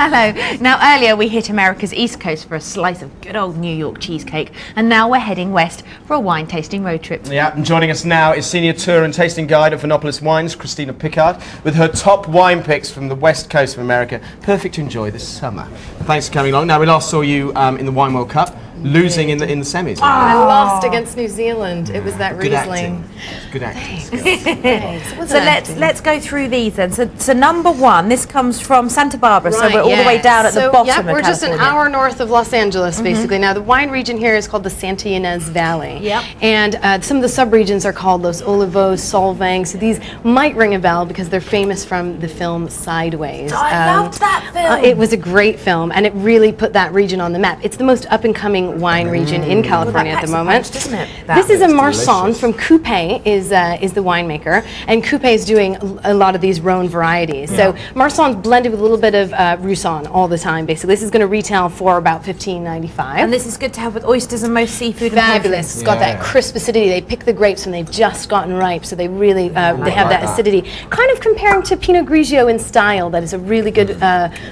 Hello. Now, earlier we hit America's East Coast for a slice of good old New York cheesecake, and now we're heading west for a wine tasting road trip. Yeah, and joining us now is Senior Tour and Tasting Guide at Vinopolis Wines, Christina Pickard, with her top wine picks from the west coast of America, perfect to enjoy this summer. Thanks for coming along. Now, we last saw you in the Wine World Cup, losing in the semis. I lost against New Zealand. It was that Good Riesling. acting. Good acting skills. So let's go through these then. So number one, this comes from Santa Barbara, so we're all the way down at the bottom of California. We're just an hour north of Los Angeles, basically. Now, the wine region here is called the Santa Ynez Valley. Yep. And some of the subregions are called Los Olivos, Solvang. So these might ring a bell because they're famous from the film Sideways. I loved that film. It was a great film, and it really put that region on the map. It's the most up-and-coming wine region in California at the moment. Doesn't it? This is a Marsanne from Coupé, is the winemaker, and Coupé is doing a lot of these Rhone varieties. So Marsanne's blended with a little bit of Roussanne all the time. Basically, this is going to retail for about $15.95. And this is good to have with oysters and most seafood. Fabulous. It's got that crisp acidity. They pick the grapes when they've just gotten ripe, so they really they have that acidity. Kind of comparing to Pinot Grigio in style. That is a really good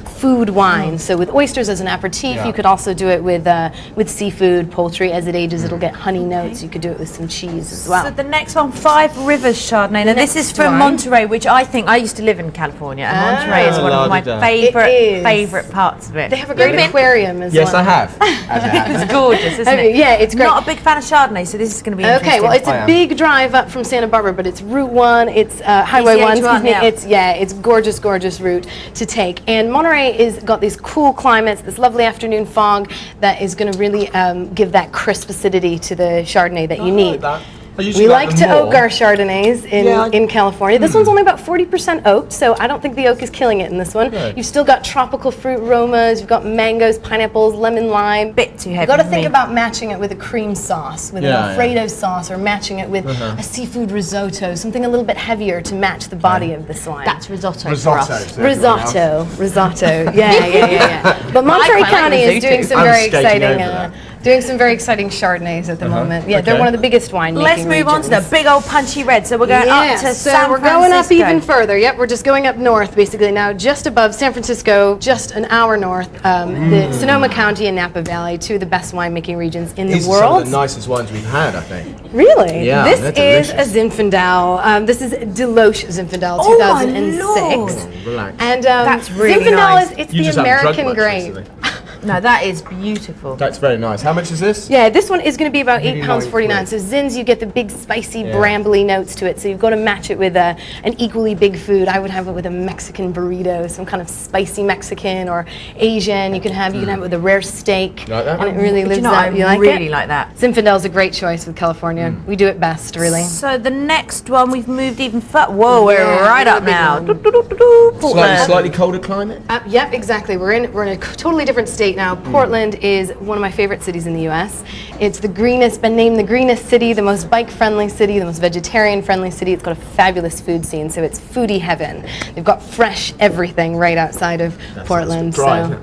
food wine. So with oysters as an aperitif, you could also do it with seafood, poultry. As it ages, it'll get honey notes. You could do it with some cheese as well. So the next one, Five Rivers Chardonnay. Now this is from Monterey, which I used to live in California, and Monterey is one of my favorite parts of it. They have a great aquarium as well. Yes, I have. It's gorgeous, isn't it? Yeah, it's great. Not a big fan of Chardonnay, so this is going to be interesting. Okay, well, it's a big drive up from Santa Barbara, but it's Route 1, it's Highway 1, excuse me. It's gorgeous, gorgeous route to take. And Monterey is got these cool climates, this lovely afternoon fog that is going to really give that crisp acidity to the Chardonnay that you need. We like to oak our Chardonnays in California. This one's only about 40% oaked, so I don't think the oak is killing it in this one. You've still got tropical fruit aromas, you've got mangoes, pineapples, lemon, lime. Bit too heavy. You've got to think about matching it with a cream sauce, with an Alfredo sauce, or matching it with a seafood risotto, something a little bit heavier to match the body of this wine. That's risotto for us. Risotto. Yeah. But Monterey County is doing some very exciting Chardonnays at the moment. Yeah, they're one of the biggest winemaking Let's move on to the big old punchy red. So we're going up to San Francisco. We're going up even further. Yep, we're just going up north, basically. Now, just above San Francisco, just an hour north, the Sonoma County and Napa Valley, two of the best winemaking regions in the world. These are some of the nicest wines we've had, I think. Really? Yeah, this is a Zinfandel. This is Deloche Zinfandel 2006. Oh, relax. And that's really Zinfandel nice. It's the American grape. No, that is beautiful. That's very nice. How much is this? Yeah, this one is going to be about £8.49. So Zins, you get the big spicy brambly notes to it. So you've got to match it with an equally big food. I would have it with a Mexican burrito, some kind of spicy Mexican or Asian. You can have it with a rare steak. You like that? And it really lives up. I really like that. Zinfandel's a great choice with California. We do it best, really. So the next one, we've moved even further. Whoa, we're right up now. Slightly colder climate? Yep, exactly. We're in a totally different state now. Portland is one of my favorite cities in the U.S. It's the greenest, been named the greenest city, the most bike-friendly city, the most vegetarian-friendly city. It's got a fabulous food scene, so it's foodie heaven. They've got fresh everything right outside of Portland. So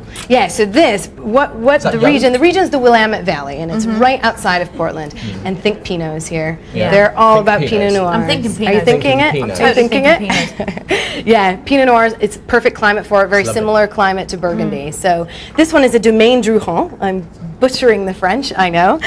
this, the region's the Willamette Valley, and it's right outside of Portland. And think Pinots here. Yeah. They're all about Pinot Noirs. I'm thinking Pinot. Are you thinking it? I'm totally thinking it. Yeah, Pinot Noirs, it's perfect climate for it, very similar climate to Burgundy. So this one is a Domaine Drouhin. I'm butchering the French, I know.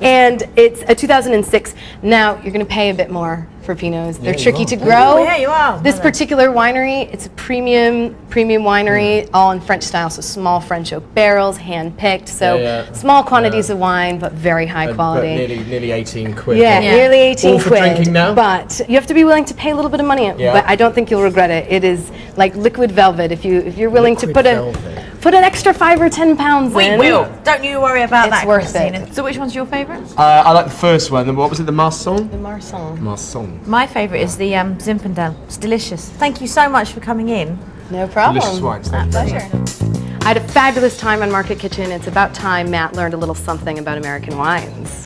And it's a 2006. Now, you're going to pay a bit more for Pinots. They're tricky to grow. Yeah, you are. This particular winery, it's a premium winery, all in French style, so small French oak barrels, hand-picked, so small quantities of wine, but very high quality. But nearly 18 quid. Yeah, nearly 18 all for quid. Drinking now? But you have to be willing to pay a little bit of money, but I don't think you'll regret it. It is like liquid velvet. If you're willing to put an extra 5 or 10 pounds in. We will. Don't you worry about that, worth Christina. it. So which one's your favourite? I like the first one. What was it? The Marsanne? The Marsanne. Marsanne. My favourite is the Zinfandel. It's delicious. Thank you so much for coming in. No problem. Delicious wines. Pleasure. I had a fabulous time on Market Kitchen. It's about time Matt learned a little something about American wines.